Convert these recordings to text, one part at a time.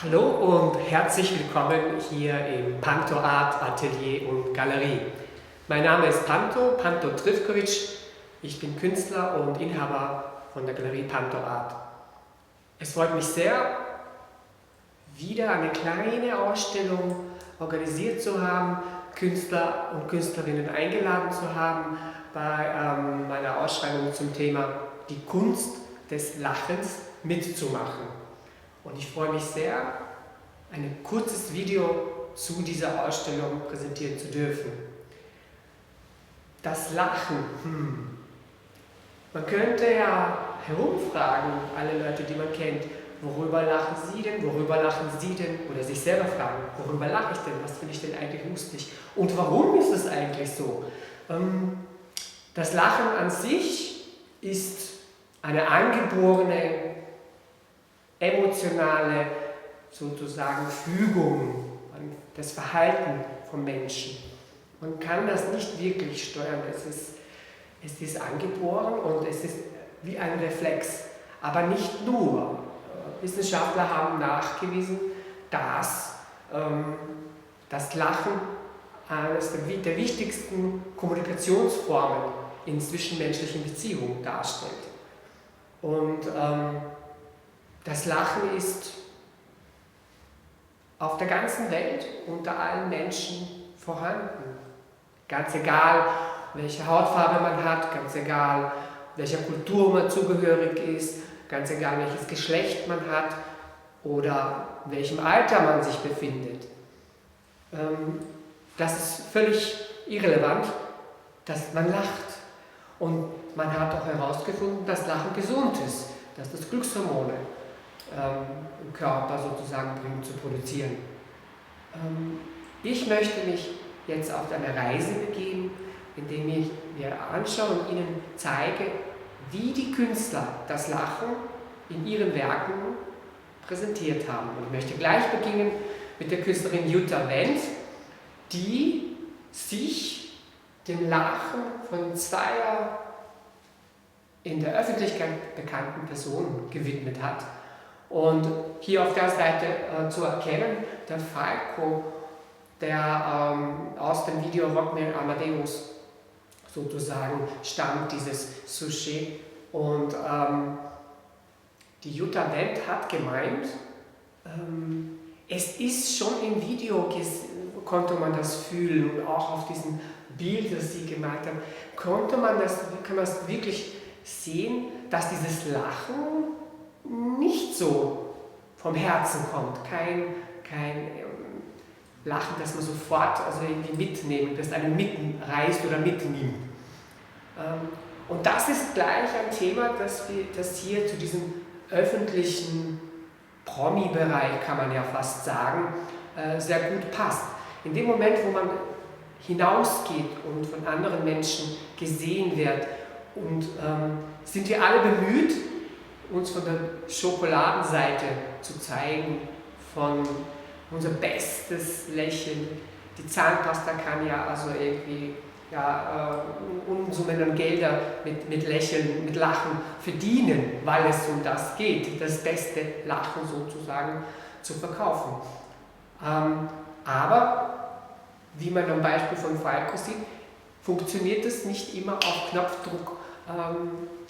Hallo und herzlich willkommen hier im Panto Art Atelier und Galerie. Mein Name ist Panto Trifkovic. Ich bin Künstler und Inhaber von der Galerie Panto Art. Es freut mich sehr, wieder eine kleine Ausstellung organisiert zu haben, Künstler und Künstlerinnen eingeladen zu haben bei meiner Ausschreibung zum Thema die Kunst des Lachens mitzumachen. Und ich freue mich sehr, ein kurzes Video zu dieser Ausstellung präsentieren zu dürfen. Das Lachen. Man könnte ja herumfragen, alle Leute, die man kennt, worüber lachen Sie denn, worüber lachen Sie denn? Oder sich selber fragen, worüber lache ich denn, was finde ich denn eigentlich lustig? Und warum ist es eigentlich so? Das Lachen an sich ist eine angeborene, emotionale sozusagen Fügung an das Verhalten von Menschen. Man kann das nicht wirklich steuern, es ist angeboren und es ist wie ein Reflex. Aber nicht nur. Wissenschaftler haben nachgewiesen, dass das Lachen eines der wichtigsten Kommunikationsformen in zwischenmenschlichen Beziehungen darstellt. Und das Lachen ist auf der ganzen Welt unter allen Menschen vorhanden. Ganz egal, welche Hautfarbe man hat, ganz egal, welcher Kultur man zugehörig ist, ganz egal, welches Geschlecht man hat oder in welchem Alter man sich befindet. Das ist völlig irrelevant, dass man lacht. Und man hat auch herausgefunden, dass Lachen gesund ist, dass das Glückshormone im Körper sozusagen bringt, zu produzieren. Ich möchte mich jetzt auf eine Reise begeben, indem ich mir anschaue und Ihnen zeige, wie die Künstler das Lachen in ihren Werken präsentiert haben. Und ich möchte gleich beginnen mit der Künstlerin Jutta Wendt, die sich dem Lachen von zweier in der Öffentlichkeit bekannten Personen gewidmet hat. Und hier auf der Seite zu erkennen, der Falco, der aus dem Video Rockman Amadeus sozusagen stammt, dieses Sujet. Und die Jutta Wendt hat gemeint, es ist schon im Video, konnte man das fühlen, und auch auf diesem Bild, das sie gemalt haben, kann man das wirklich sehen, dass dieses Lachen nicht so vom Herzen kommt, kein Lachen, das man sofort irgendwie mitnehmen, das einen mitreißt oder mitnimmt. Und das ist gleich ein Thema, das hier zu diesem öffentlichen Promi-Bereich, kann man ja fast sagen, sehr gut passt. In dem Moment, wo man hinausgeht und von anderen Menschen gesehen wird, und sind wir alle bemüht, uns von der Schokoladenseite zu zeigen, von unser bestes Lächeln. Die Zahnpasta kann ja irgendwie Unsummen an Gelder mit Lächeln, mit Lachen verdienen, weil es um das geht, das beste Lachen sozusagen zu verkaufen. Aber, wie man am Beispiel von Falco sieht, funktioniert es nicht immer auf Knopfdruck,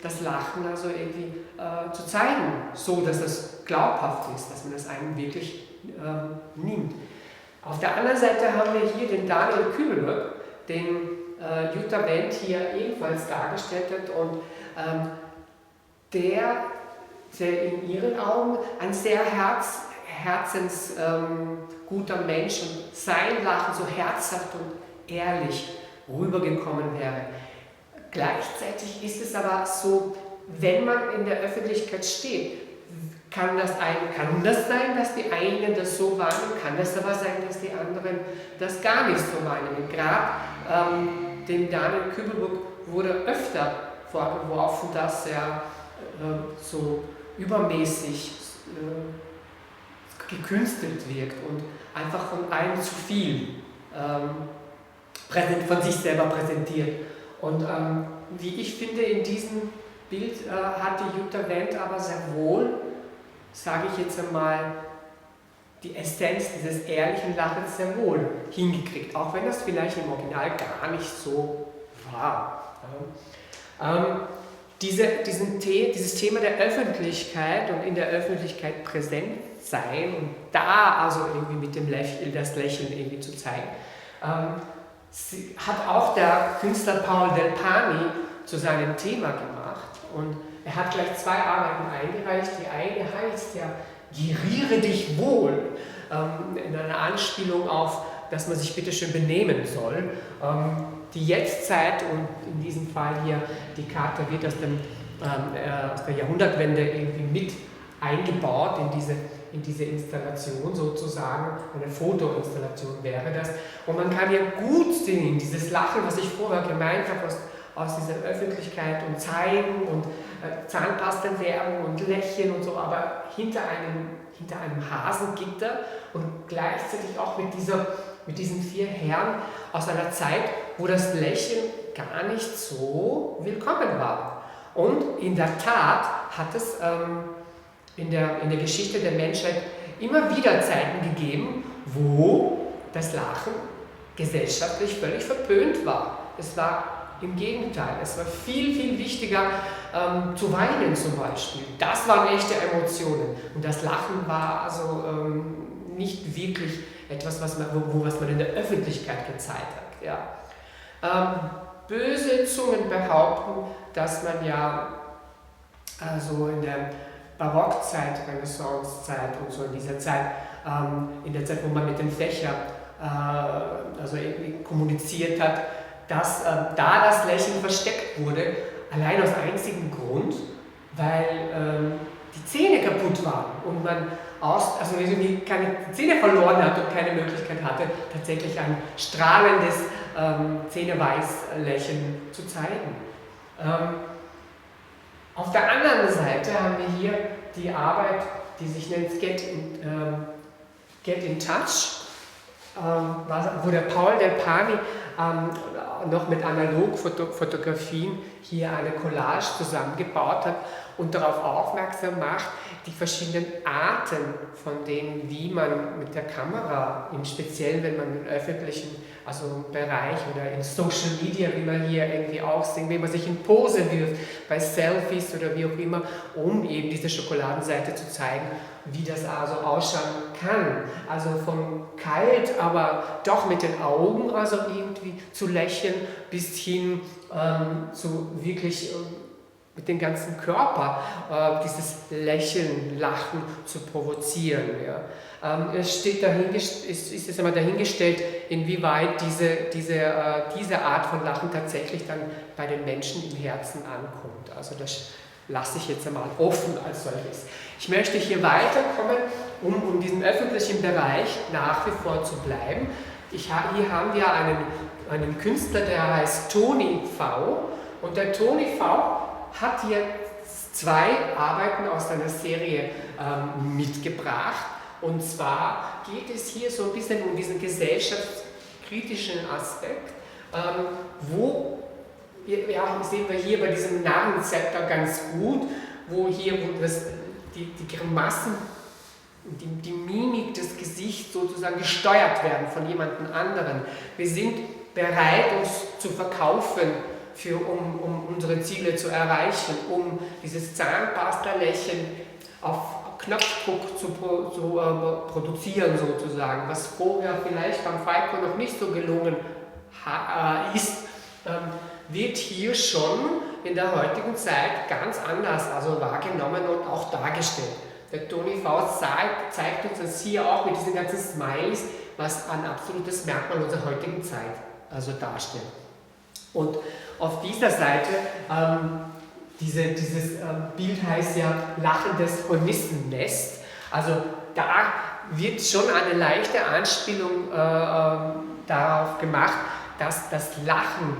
das Lachen irgendwie zu zeigen, so dass es glaubhaft ist, dass man es einem wirklich nimmt. Auf der anderen Seite haben wir hier den Daniel Kübelberg, den Jutta Wendt hier ebenfalls dargestellt hat, und der in ihren Augen ein sehr herzensguter Mensch und sein Lachen so herzhaft und ehrlich rübergekommen wäre. Gleichzeitig ist es aber so, wenn man in der Öffentlichkeit steht, kann das sein, dass die einen das so wahrnehmen, kann das aber sein, dass die anderen das gar nicht so wahrnehmen. Gerade dem Daniel Kübelberg wurde öfter vorgeworfen, dass er so übermäßig gekünstelt wirkt und einfach von allen zu viel von sich selber präsentiert. Und wie ich finde, in diesem Bild hat die Jutta Wendt aber sehr wohl, sage ich jetzt einmal, die Essenz dieses ehrlichen Lachens sehr wohl hingekriegt, auch wenn das vielleicht im Original gar nicht so war. Dieses Thema der Öffentlichkeit und in der Öffentlichkeit präsent sein und da also irgendwie mit dem das Lächeln irgendwie zu zeigen, hat auch der Künstler Paul Del Pani zu seinem Thema gemacht. Und er hat gleich 2 Arbeiten eingereicht. Die eine heißt ja Geriere dich wohl, in einer Anspielung auf, dass man sich bitte schön benehmen soll. Die Jetztzeit und in diesem Fall hier die Karte wird aus der Jahrhundertwende irgendwie mit eingebaut in diese Installation sozusagen. Eine Fotoinstallation wäre das. Und man kann ja gut sehen, dieses Lachen, was ich vorher gemeint habe, aus dieser Öffentlichkeit und zeigen und Zahnpastenwerbung und Lächeln und so, aber hinter einem Hasengitter und gleichzeitig auch mit diesen 4 Herren aus einer Zeit, wo das Lächeln gar nicht so willkommen war. Und in der Tat hat es in der Geschichte der Menschheit immer wieder Zeiten gegeben, wo das Lachen gesellschaftlich völlig verpönt war. Es war im Gegenteil, es war viel, viel wichtiger zu weinen zum Beispiel. Das waren echte Emotionen. Und das Lachen war also nicht wirklich etwas, was man in der Öffentlichkeit gezeigt hat. Ja. Böse Zungen behaupten, dass man ja also in der Barockzeit, Renaissancezeit und so in dieser Zeit, in der Zeit, wo man mit dem Fächer also irgendwie kommuniziert hat, dass da das Lächeln versteckt wurde, allein aus einzigem Grund, weil die Zähne kaputt waren und man also irgendwie keine Zähne verloren hat und keine Möglichkeit hatte, tatsächlich ein strahlendes Zähneweißlächeln zu zeigen. Auf der anderen Seite haben wir hier die Arbeit, die sich nennt Get in Touch, wo der Paul Del Pani noch mit Analogfotografien hier eine Collage zusammengebaut hat und darauf aufmerksam macht, die verschiedenen Arten von denen, wie man mit der Kamera, im Speziellen wenn man im öffentlichen Bereich oder in Social Media, wie man hier irgendwie auch sieht, wie man sich in Pose wirft, bei Selfies oder wie auch immer, um eben diese Schokoladenseite zu zeigen, wie das also ausschauen kann. Also von kalt, aber doch mit den Augen also irgendwie zu lächeln, bis hin zu wirklich mit dem ganzen Körper dieses Lächeln, Lachen zu provozieren. Ja. Es ist jetzt einmal dahingestellt, inwieweit diese Art von Lachen tatsächlich dann bei den Menschen im Herzen ankommt. Also das lasse ich jetzt einmal offen als solches. Ich möchte hier weiterkommen, um in diesem öffentlichen Bereich nach wie vor zu bleiben. Hier haben wir einen Künstler, der heißt Tony V. Und der Tony V hat hier 2 Arbeiten aus seiner Serie mitgebracht. Und zwar geht es hier so ein bisschen um diesen gesellschaftskritischen Aspekt, wo sehen wir hier bei diesem Narrenzepter ganz gut, wo die Grimassen, die Mimik des Gesichts sozusagen gesteuert werden von jemandem anderen. Wir sind bereit, uns zu verkaufen, um unsere Ziele zu erreichen, um dieses Zahnpasta-Lächeln auf Knopfdruck zu produzieren sozusagen, was vorher vielleicht beim Falco noch nicht so gelungen ist, wird hier schon in der heutigen Zeit ganz anders wahrgenommen und auch dargestellt. Der Tony V zeigt uns das hier auch mit diesen ganzen Smileys, was ein absolutes Merkmal unserer heutigen Zeit darstellt. Und auf dieser Seite, dieses Bild heißt ja lachendes Hornissennest, also da wird schon eine leichte Anspielung darauf gemacht, dass das Lachen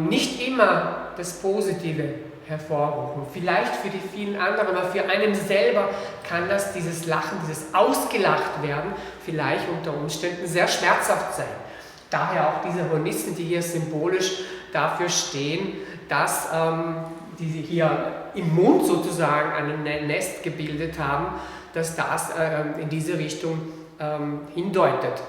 nicht immer das Positive hervorrufen. Vielleicht für die vielen anderen, aber für einen selber kann dieses Lachen, dieses Ausgelacht werden, vielleicht unter Umständen sehr schmerzhaft sein. Daher auch diese Hornissen, die hier symbolisch dafür stehen, dass die hier im Mund sozusagen ein Nest gebildet haben, dass das in diese Richtung hindeutet.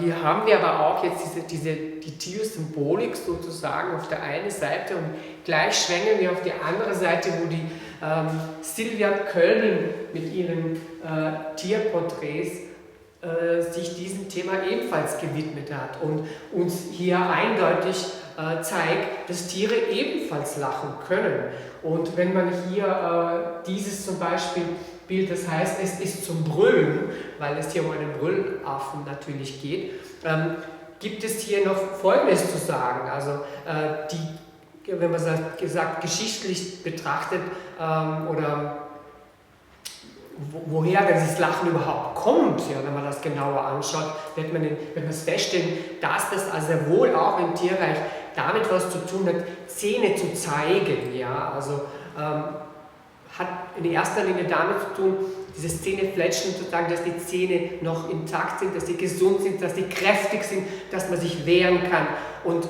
Hier haben wir aber auch jetzt die Tiersymbolik sozusagen auf der einen Seite und gleich schwenken wir auf die andere Seite, wo die Sylvia Kölbl mit ihren Tierporträts sich diesem Thema ebenfalls gewidmet hat und uns hier eindeutig zeigt, dass Tiere ebenfalls lachen können. Und wenn man hier dieses zum Beispiel Bild, das heißt, es ist zum Brüllen, weil es hier um einen Brüllaffen natürlich geht, gibt es hier noch Folgendes zu sagen. Also wenn man sagt, geschichtlich betrachtet oder woher dieses Lachen überhaupt kommt, ja, wenn man das genauer anschaut, wird man feststellen, dass das also wohl auch im Tierreich damit was zu tun hat, Zähne zu zeigen. Ja, also hat in erster Linie damit zu tun, diese Zähnefletschen zu sagen, dass die Zähne noch intakt sind, dass sie gesund sind, dass sie kräftig sind, dass man sich wehren kann. Und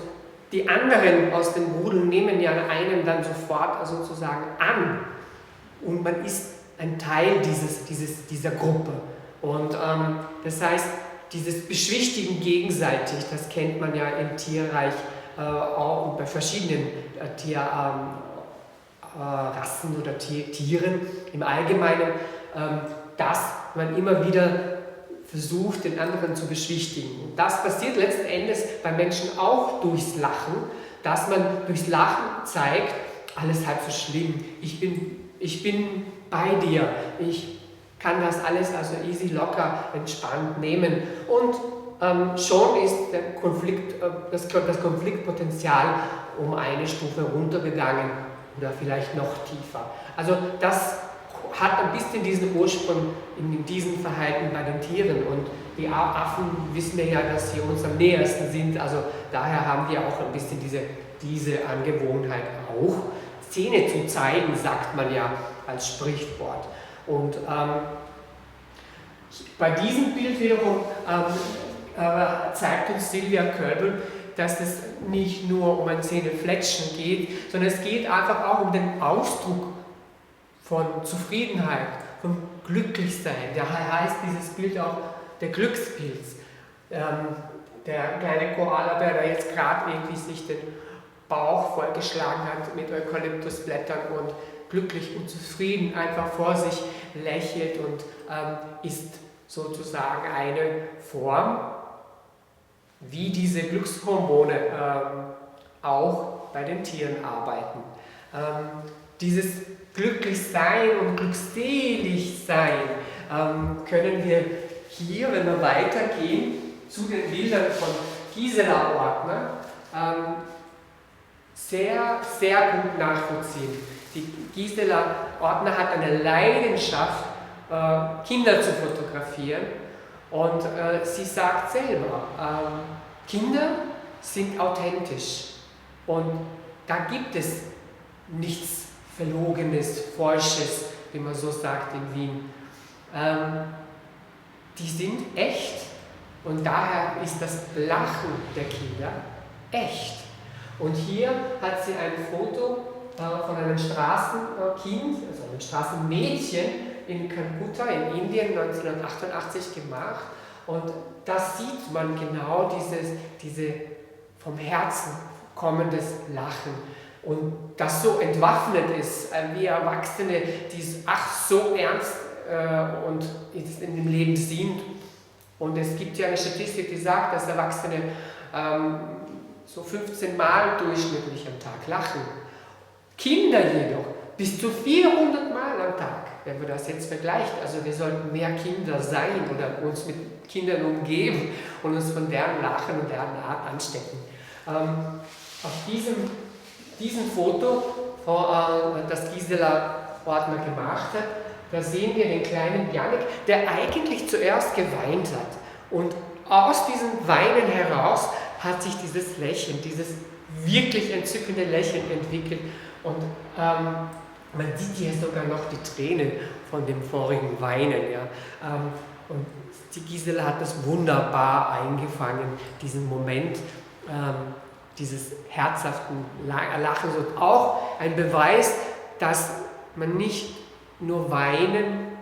die anderen aus dem Rudel nehmen ja einen dann sofort sozusagen an und man ist ein Teil dieser Gruppe. Und das heißt, dieses Beschwichtigen gegenseitig, das kennt man ja im Tierreich auch bei verschiedenen Tierrassen oder Tieren im Allgemeinen, dass man immer wieder versucht, den anderen zu beschwichtigen. Und das passiert letzten Endes bei Menschen auch durchs Lachen, dass man durchs Lachen zeigt, alles halb so schlimm, ich bin bei dir, ich kann das alles also easy, locker, entspannt nehmen und schon ist der Konflikt, das Konfliktpotenzial um eine Stufe runtergegangen oder vielleicht noch tiefer. Also das hat ein bisschen diesen Ursprung in diesem Verhalten bei den Tieren und die Affen wissen wir ja, dass sie uns am nähersten sind, also daher haben wir auch ein bisschen diese Angewohnheit auch. Zähne zu zeigen, sagt man ja als Sprichwort. Und bei diesem Bild wiederum zeigt uns Sylvia Kölbl, dass es nicht nur um ein Zähnefletschen geht, sondern es geht einfach auch um den Ausdruck von Zufriedenheit, von Glücklichsein. Daher heißt dieses Bild auch der Glückspilz. Der kleine Koalabär, der jetzt gerade irgendwie sich den Bauch vollgeschlagen hat mit Eukalyptusblättern und glücklich und zufrieden einfach vor sich lächelt und ist sozusagen eine Form, wie diese Glückshormone auch bei den Tieren arbeiten. Dieses Glücklichsein und Glückseligsein können wir hier, wenn wir weitergehen, zu den Bildern von Gisela Ortner sehr, sehr gut nachvollziehen. Die Gisela Ortner hat eine Leidenschaft, Kinder zu fotografieren und sie sagt selber, Kinder sind authentisch und da gibt es nichts Verlogenes, Falsches, wie man so sagt in Wien. Die sind echt und daher ist das Lachen der Kinder echt. Und hier hat sie ein Foto von einem Straßenkind, also einem Straßenmädchen in Calcutta in Indien 1988 gemacht. Und da sieht man genau diese vom Herzen kommendes Lachen. Und das so entwaffnet ist, wie Erwachsene, die es ach so ernst und in dem Leben sind. Und es gibt ja eine Statistik, die sagt, dass Erwachsene so 15 Mal durchschnittlich am Tag lachen. Kinder jedoch bis zu 400 Mal am Tag, wenn wir das jetzt vergleichen. Also wir sollten mehr Kinder sein oder uns mit Kindern umgeben und uns von deren Lachen und deren Art anstecken. Auf diesem Foto, das Gisela Ortner gemacht hat, da sehen wir den kleinen Janik, der eigentlich zuerst geweint hat. Und aus diesem Weinen heraus hat sich dieses Lächeln, dieses wirklich entzückende Lächeln entwickelt. Und man sieht hier sogar noch die Tränen von dem vorigen Weinen. Ja. Und die Gisela hat das wunderbar eingefangen, diesen Moment dieses herzhaften Lachens und auch ein Beweis, dass man nicht nur weinen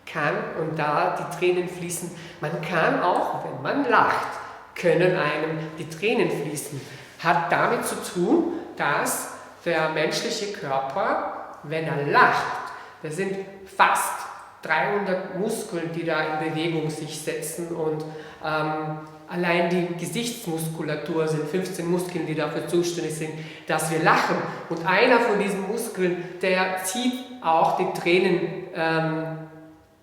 kann und da die Tränen fließen. Man kann auch, wenn man lacht, können einem die Tränen fließen. Hat damit zu tun, dass der menschliche Körper, wenn er lacht, das sind fast 300 Muskeln, die da in Bewegung sich setzen und allein die Gesichtsmuskulatur sind 15 Muskeln, die dafür zuständig sind, dass wir lachen. Und einer von diesen Muskeln, der zieht auch die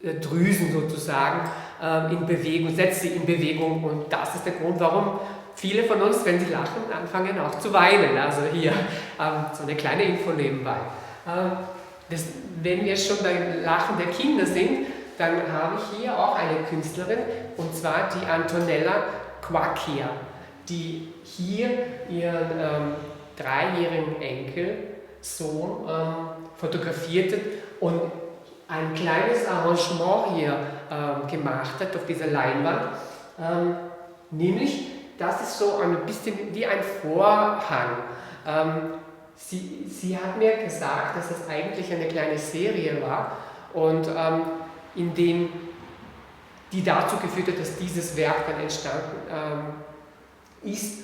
Tränendrüsen sozusagen in Bewegung, setzt sie in Bewegung. Und das ist der Grund, warum viele von uns, wenn sie lachen, anfangen auch zu weinen. Also hier so eine kleine Info nebenbei. Wenn wir schon beim Lachen der Kinder sind, dann habe ich hier auch eine Künstlerin, und zwar die Antonella Quacchia, die hier ihren 3-jährigen Enkelsohn fotografierte und ein kleines Arrangement hier gemacht hat auf dieser Leinwand. Nämlich, das ist so ein bisschen wie ein Vorhang. Sie hat mir gesagt, dass es eigentlich eine kleine Serie war und in dem die dazu geführt hat, dass dieses Werk dann entstanden ist.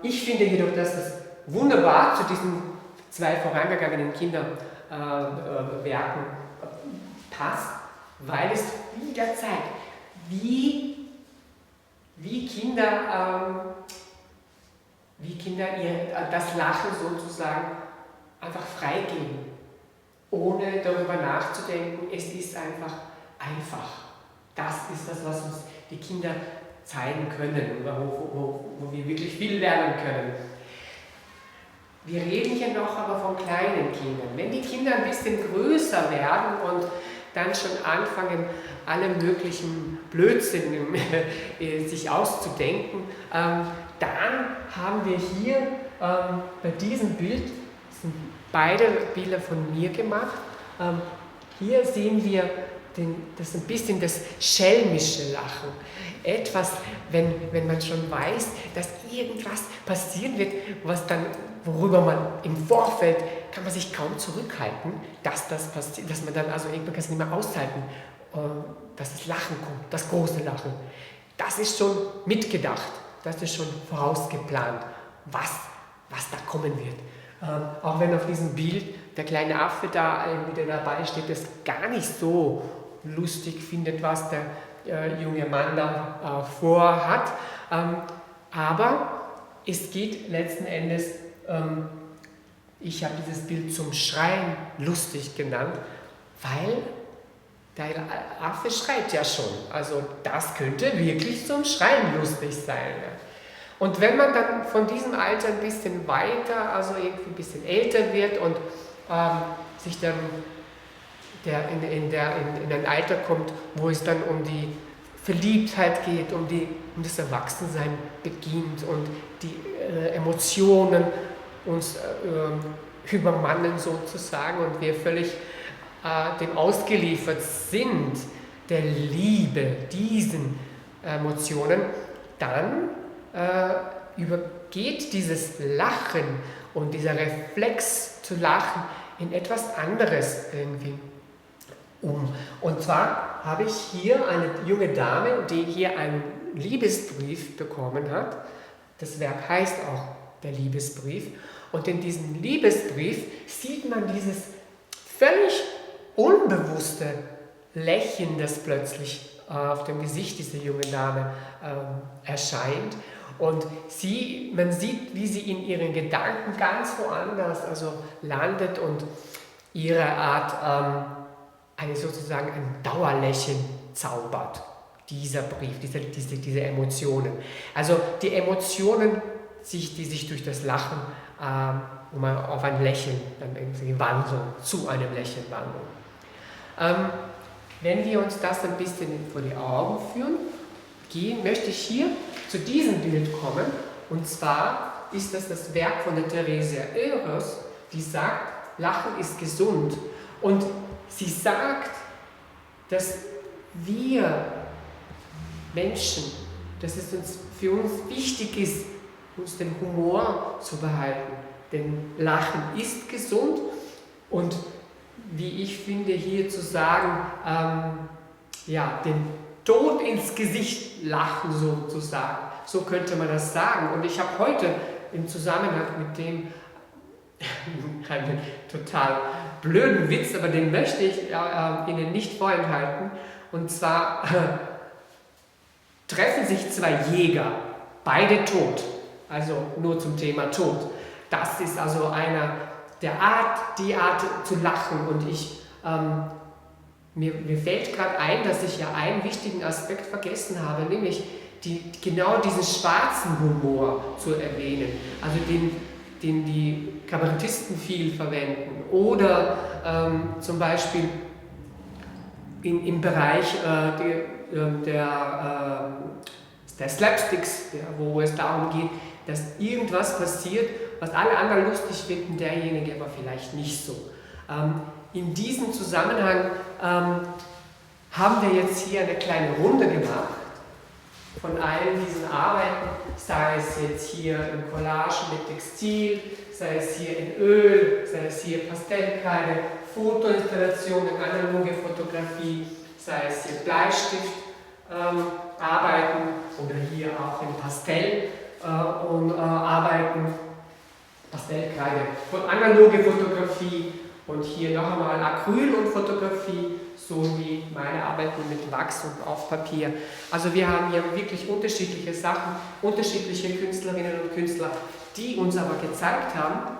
Ich finde jedoch, dass es wunderbar zu diesen 2 vorangegangenen Kinderwerken passt, weil es wieder zeigt, wie Kinder das Lachen sozusagen einfach freigeben, ohne darüber nachzudenken. Es ist einfach. Das ist das, was uns die Kinder zeigen können, wo wir wirklich viel lernen können. Wir reden hier noch aber von kleinen Kindern. Wenn die Kinder ein bisschen größer werden und dann schon anfangen, alle möglichen Blödsinn sich auszudenken, dann haben wir hier bei diesem Bild, das sind beide Bilder von mir gemacht, hier sehen wir das ein bisschen das schelmische Lachen. Etwas, wenn man schon weiß, dass irgendwas passieren wird, worüber man im Vorfeld kann man sich kaum zurückhalten, dass das passiert, dass man dann also irgendwann kann es nicht mehr aushalten, dass das Lachen kommt, das große Lachen. Das ist schon mitgedacht, das ist schon vorausgeplant, was da kommen wird. Auch wenn auf diesem Bild der kleine Affe da wieder dabei steht, das gar nicht so lustig findet, was der junge Mann da vorhat. Aber es geht letzten Endes, ich habe dieses Bild zum Schreien lustig genannt, weil der Affe schreit ja schon. Also das könnte wirklich zum Schreien lustig sein. Und wenn man dann von diesem Alter ein bisschen weiter, also irgendwie ein bisschen älter wird und sich dann in ein Alter kommt, wo es dann um die Verliebtheit geht, um das Erwachsensein beginnt und die Emotionen uns übermannen sozusagen und wir völlig dem ausgeliefert sind, der Liebe, diesen Emotionen, dann übergeht dieses Lachen und dieser Reflex zu lachen in etwas anderes irgendwie Und zwar habe ich hier eine junge Dame, die hier einen Liebesbrief bekommen hat. Das Werk heißt auch der Liebesbrief. Und in diesem Liebesbrief sieht man dieses völlig unbewusste Lächeln, das plötzlich auf dem Gesicht dieser jungen Dame erscheint. Und man sieht, wie sie in ihren Gedanken ganz woanders landet und ihre Art sozusagen ein Dauerlächeln zaubert. Dieser Brief, diese Emotionen. Also die Emotionen, die sich durch das Lachen auf ein Lächeln dann irgendwie wandeln, zu einem Lächeln wandeln. Wenn wir uns das ein bisschen vor die Augen führen, möchte ich hier zu diesem Bild kommen. Und zwar ist das Werk von der Theresia Eöres, die sagt, Lachen ist gesund. Und sie sagt, dass wir Menschen, dass es für uns wichtig ist, uns den Humor zu behalten. Denn Lachen ist gesund und wie ich finde, hier zu sagen, ja, den Tod ins Gesicht lachen sozusagen. So könnte man das sagen. Und ich habe heute im Zusammenhang mit dem einen total blöden Witz, aber den möchte ich Ihnen nicht vorenthalten. Und zwar treffen sich zwei Jäger, beide tot, also nur zum Thema Tod. Das ist also die Art zu lachen. Und mir fällt gerade ein, dass ich ja einen wichtigen Aspekt vergessen habe, nämlich genau diesen schwarzen Humor zu erwähnen, also den die Kabarettisten viel verwenden oder zum Beispiel im Bereich der Slapsticks, wo es darum geht, dass irgendwas passiert, was alle anderen lustig finden, derjenige aber vielleicht nicht so. In diesem Zusammenhang haben wir jetzt hier eine kleine Runde gemacht von allen diesen Arbeiten, sei es jetzt hier in Collagen mit Textil, sei es hier in Öl, sei es hier Pastellkreide, Fotoinstallationen, analoge Fotografie, sei es hier Bleistift Arbeiten oder hier auch in Pastell und Arbeiten, Pastellkreide, von analoge Fotografie und hier noch einmal Acryl und Fotografie, sowie meine Arbeiten mit Wachs und auf Papier. Also wir haben hier wirklich unterschiedliche Sachen, unterschiedliche Künstlerinnen und Künstler, die uns aber gezeigt haben,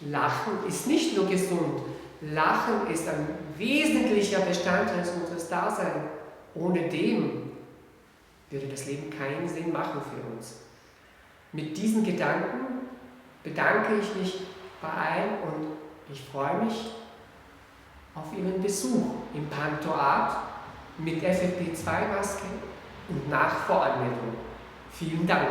Lachen ist nicht nur gesund, Lachen ist ein wesentlicher Bestandteil unseres Daseins. Ohne dem würde das Leben keinen Sinn machen für uns. Mit diesen Gedanken bedanke ich mich bei allen und ich freue mich auf Ihren Besuch im Panto Art mit FFP2-Maske und nach Voranmeldung. Vielen Dank.